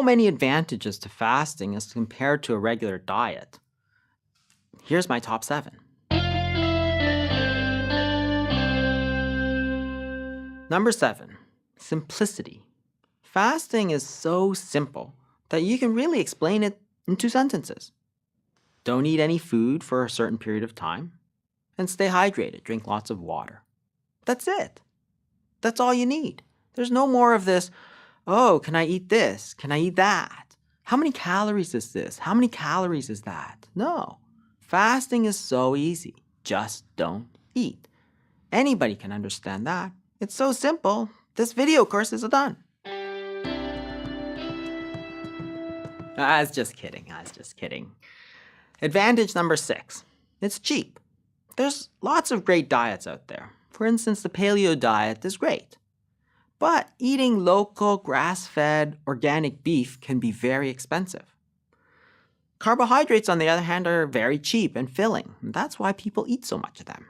So many advantages to fasting as compared to a regular diet. Here's my top 7. Number 7, simplicity. Fasting is so simple that you can really explain it in 2 sentences. Don't eat any food for a certain period of time, and stay hydrated, drink lots of water. That's it. That's all you need. There's no more of this, oh, can I eat this? Can I eat that? How many calories is this? How many calories is that? No. Fasting is so easy. Just don't eat. Anybody can understand that. It's so simple. This video course is done. I was just kidding. Advantage number 6. It's cheap. There's lots of great diets out there. For instance, the paleo diet is great. But eating local, grass-fed, organic beef can be very expensive. Carbohydrates, on the other hand, are very cheap and filling. That's why people eat so much of them.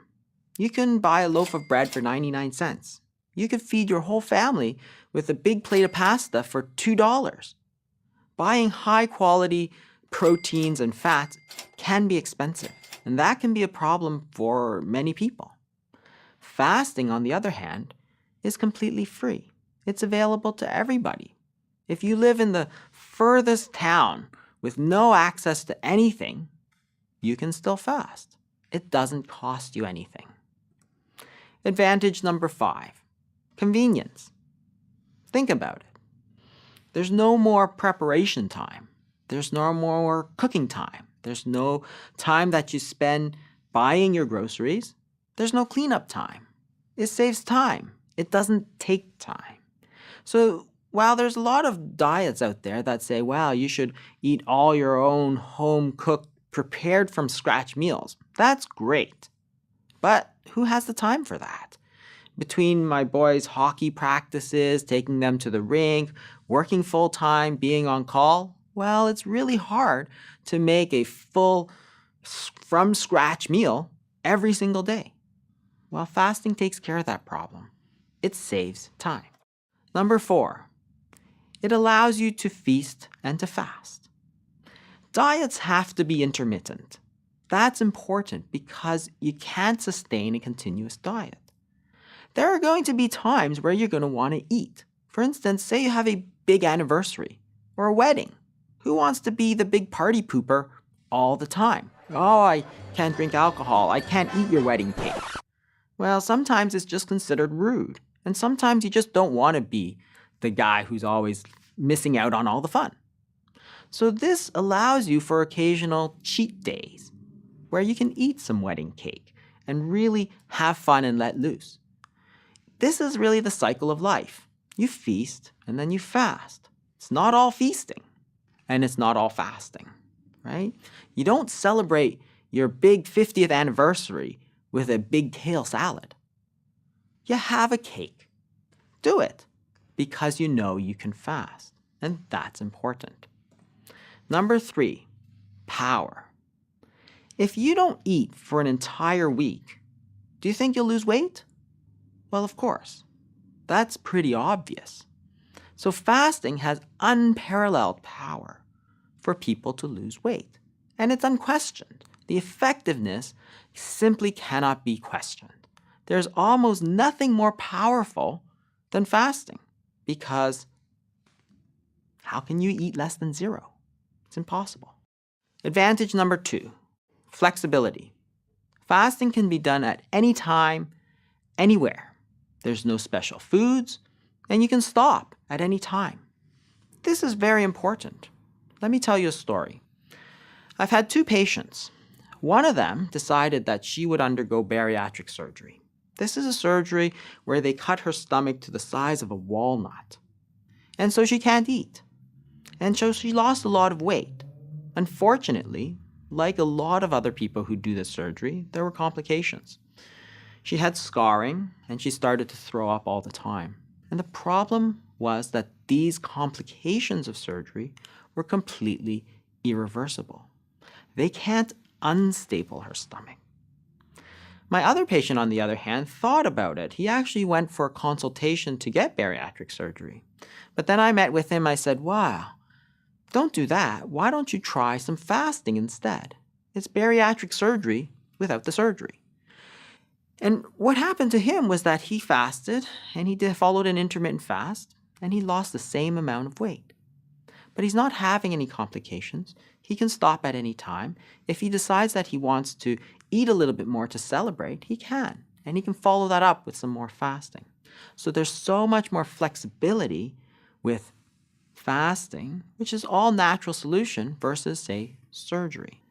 You can buy a loaf of bread for 99 cents. You could feed your whole family with a big plate of pasta for $2. Buying high-quality proteins and fats can be expensive, and that can be a problem for many people. Fasting, on the other hand, is completely free. It's available to everybody. If you live in the furthest town with no access to anything, you can still fast. It doesn't cost you anything. Advantage number 5, convenience. Think about it. There's no more preparation time. There's no more cooking time. There's no time that you spend buying your groceries. There's no cleanup time. It saves time. It doesn't take time. So while there's a lot of diets out there that say, well, you should eat all your own home-cooked, prepared from scratch meals, that's great. But who has the time for that? Between my boys' hockey practices, taking them to the rink, working full-time, being on call, well, it's really hard to make a full, from-scratch meal every single day. Well, fasting takes care of that problem. It saves time. Number 4, it allows you to feast and to fast. Diets have to be intermittent. That's important because you can't sustain a continuous diet. There are going to be times where you're going to want to eat. For instance, say you have a big anniversary or a wedding. Who wants to be the big party pooper all the time? Oh, I can't drink alcohol. I can't eat your wedding cake. Well, sometimes it's just considered rude. And sometimes you just don't want to be the guy who's always missing out on all the fun. So this allows you for occasional cheat days where you can eat some wedding cake and really have fun and let loose. This is really the cycle of life. You feast and then you fast. It's not all feasting and it's not all fasting, right? You don't celebrate your big 50th anniversary with a big kale salad. You have a cake. Do it because you know you can fast, and that's important. Number 3, power. If you don't eat for an entire week, do you think you'll lose weight? Well, of course. That's pretty obvious. So fasting has unparalleled power for people to lose weight, and it's unquestioned. The effectiveness simply cannot be questioned. There's almost nothing more powerful than fasting because how can you eat less than 0? It's impossible. Advantage number 2, flexibility. Fasting can be done at any time, anywhere. There's no special foods, and you can stop at any time. This is very important. Let me tell you a story. I've had 2 patients. One of them decided that she would undergo bariatric surgery. This is a surgery where they cut her stomach to the size of a walnut. And so she can't eat. And so she lost a lot of weight. Unfortunately, like a lot of other people who do this surgery, there were complications. She had scarring and she started to throw up all the time. And the problem was that these complications of surgery were completely irreversible. They can't unstaple her stomach. My other patient, on the other hand, thought about it. He actually went for a consultation to get bariatric surgery. But then I met with him, I said, wow, Don't do that. Why don't you try some fasting instead? It's bariatric surgery without the surgery. And what happened to him was that he fasted and he followed an intermittent fast and he lost the same amount of weight. But he's not having any complications. He can stop at any time. If he decides that he wants to eat a little bit more to celebrate, he can. And he can follow that up with some more fasting. So there's so much more flexibility with fasting, which is all natural solution versus, say, surgery.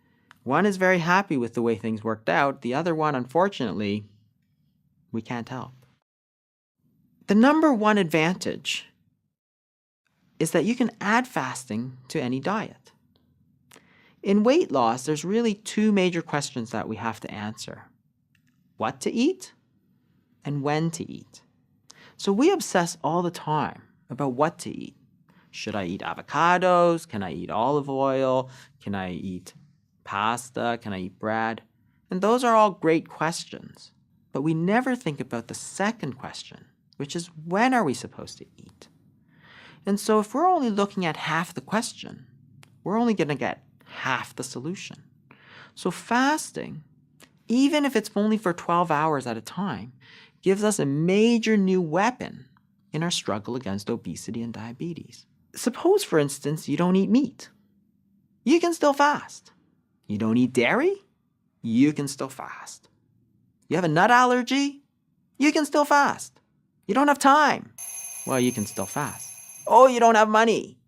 One is very happy with the way things worked out. The other one, unfortunately, we can't help. The number one advantage is that you can add fasting to any diet. In weight loss, there's really two major questions that we have to answer: what to eat and when to eat. So we obsess all the time about what to eat. Should I eat avocados? Can I eat olive oil? Can I eat pasta? Can I eat bread? And those are all great questions. But we never think about the second question, which is when are we supposed to eat? And so if we're only looking at half the question, we're only going to get half the solution. So fasting, even if it's only for 12 hours at a time, gives us a major new weapon in our struggle against obesity and diabetes. Suppose, for instance, you don't eat meat. You can still fast. You don't eat dairy? You can still fast. You have a nut allergy? You can still fast. You don't have time? Well, you can still fast. Oh, you don't have money?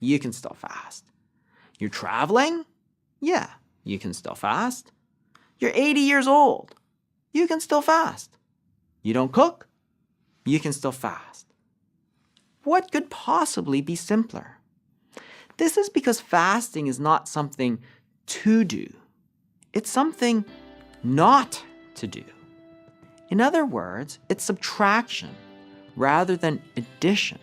You can still fast. You're traveling? Yeah, you can still fast. You're 80 years old? You can still fast. You don't cook? You can still fast. What could possibly be simpler? This is because fasting is not something to do. It's something not to do. In other words, it's subtraction rather than addition.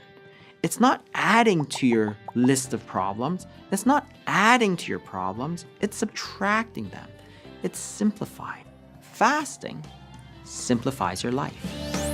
It's not adding to your list of problems. It's not adding to your problems. It's subtracting them. It's simplifying. Fasting simplifies your life.